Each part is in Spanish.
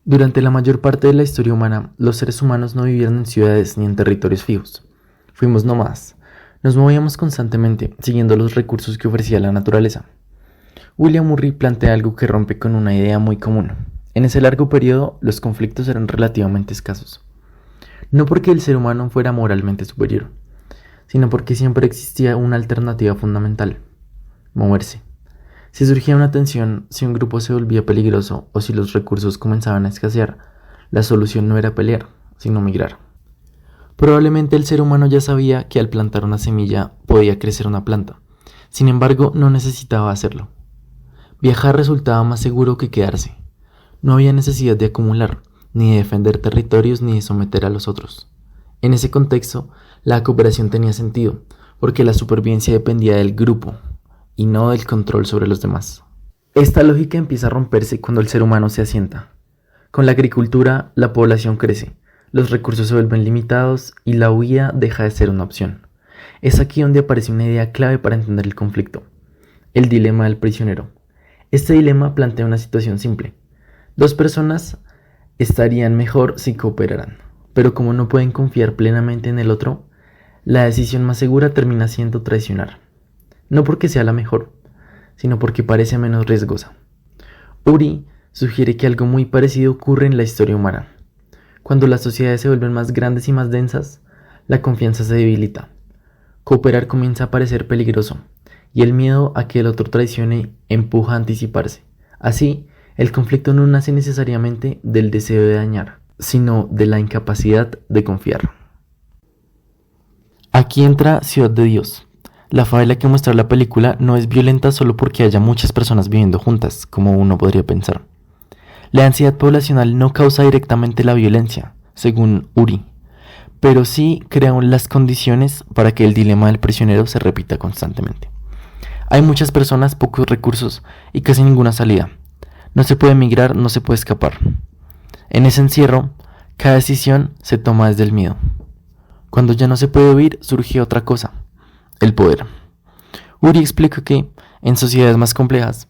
Durante la mayor parte de la historia humana, los seres humanos no vivieron en ciudades ni en territorios fijos. Fuimos nómadas. Nos movíamos constantemente, siguiendo los recursos que ofrecía la naturaleza. William Murray plantea algo que rompe con una idea muy común. En ese largo periodo, los conflictos eran relativamente escasos. No porque el ser humano fuera moralmente superior, sino porque siempre existía una alternativa fundamental: moverse. Si surgía una tensión, si un grupo se volvía peligroso o si los recursos comenzaban a escasear, la solución no era pelear, sino migrar. Probablemente el ser humano ya sabía que al plantar una semilla podía crecer una planta. Sin embargo, no necesitaba hacerlo. Viajar resultaba más seguro que quedarse. No había necesidad de acumular, ni de defender territorios, ni de someter a los otros. En ese contexto, la cooperación tenía sentido, porque la supervivencia dependía del grupo, y no del control sobre los demás. Esta lógica empieza a romperse cuando el ser humano se asienta. Con la agricultura, la población crece, los recursos se vuelven limitados y la huida deja de ser una opción. Es aquí donde aparece una idea clave para entender el conflicto: el dilema del prisionero. Este dilema plantea una situación simple. Dos personas estarían mejor si cooperaran, pero como no pueden confiar plenamente en el otro, la decisión más segura termina siendo traicionar. No porque sea la mejor, sino porque parece menos riesgosa. Uri sugiere que algo muy parecido ocurre en la historia humana. Cuando las sociedades se vuelven más grandes y más densas, la confianza se debilita. Cooperar comienza a parecer peligroso, y el miedo a que el otro traicione empuja a anticiparse. Así, el conflicto no nace necesariamente del deseo de dañar, sino de la incapacidad de confiar. Aquí entra Ciudad de Dios. La favela que muestra la película no es violenta solo porque haya muchas personas viviendo juntas, como uno podría pensar. La ansiedad poblacional no causa directamente la violencia, según Uri, pero sí crea las condiciones para que el dilema del prisionero se repita constantemente. Hay muchas personas, pocos recursos y casi ninguna salida. No se puede emigrar, no se puede escapar. En ese encierro, cada decisión se toma desde el miedo. Cuando ya no se puede huir, surge otra cosa: el poder. Uri explica que, en sociedades más complejas,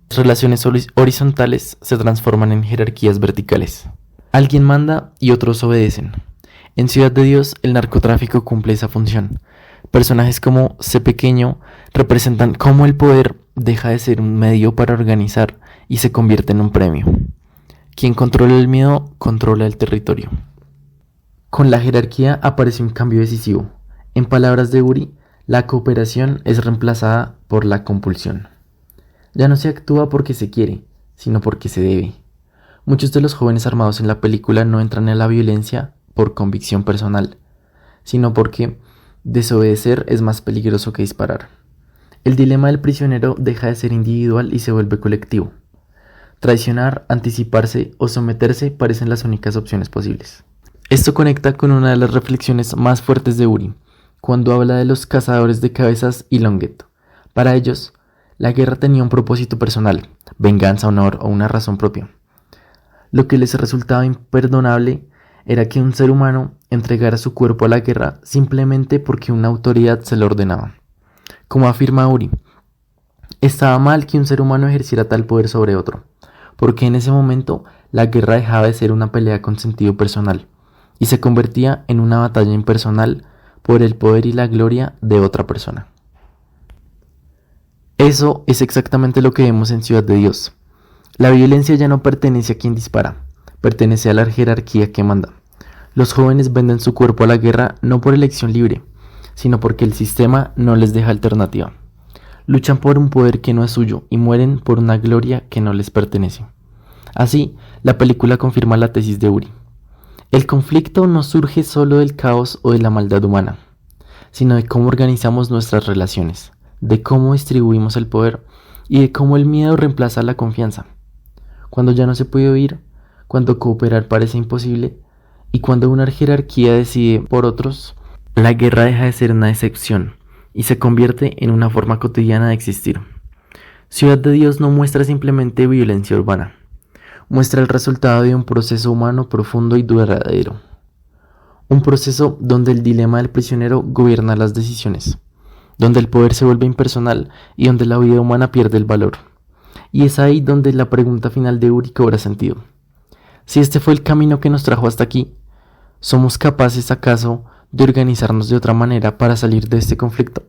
las relaciones horizontales se transforman en jerarquías verticales. Alguien manda y otros obedecen. En Ciudad de Dios, el narcotráfico cumple esa función. Personajes como C. Pequeño representan cómo el poder deja de ser un medio para organizar y se convierte en un premio. Quien controla el miedo, controla el territorio. Con la jerarquía aparece un cambio decisivo. En palabras de Uri, la cooperación es reemplazada por la compulsión. Ya no se actúa porque se quiere, sino porque se debe. Muchos de los jóvenes armados en la película no entran en la violencia por convicción personal, sino porque desobedecer es más peligroso que disparar. El dilema del prisionero deja de ser individual y se vuelve colectivo. Traicionar, anticiparse o someterse parecen las únicas opciones posibles. Esto conecta con una de las reflexiones más fuertes de Uri, cuando habla de los cazadores de cabezas y Longuet. Para ellos, la guerra tenía un propósito personal: venganza, honor o una razón propia. Lo que les resultaba imperdonable era que un ser humano entregara su cuerpo a la guerra simplemente porque una autoridad se lo ordenaba. Como afirma Uri, estaba mal que un ser humano ejerciera tal poder sobre otro, porque en ese momento la guerra dejaba de ser una pelea con sentido personal y se convertía en una batalla impersonal por el poder y la gloria de otra persona. Eso es exactamente lo que vemos en Ciudad de Dios. La violencia ya no pertenece a quien dispara, pertenece a la jerarquía que manda. Los jóvenes venden su cuerpo a la guerra no por elección libre, sino porque el sistema no les deja alternativa. Luchan por un poder que no es suyo y mueren por una gloria que no les pertenece. Así, la película confirma la tesis de Uri. El conflicto no surge solo del caos o de la maldad humana, sino de cómo organizamos nuestras relaciones, de cómo distribuimos el poder y de cómo el miedo reemplaza la confianza. Cuando ya no se puede huir, cuando cooperar parece imposible y cuando una jerarquía decide por otros, la guerra deja de ser una excepción y se convierte en una forma cotidiana de existir. Ciudad de Dios no muestra simplemente violencia urbana, muestra el resultado de un proceso humano profundo y duradero. Un proceso donde el dilema del prisionero gobierna las decisiones, donde el poder se vuelve impersonal y donde la vida humana pierde el valor. Y es ahí donde la pregunta final de Uri cobra sentido. Si este fue el camino que nos trajo hasta aquí, ¿somos capaces acaso de organizarnos de otra manera para salir de este conflicto?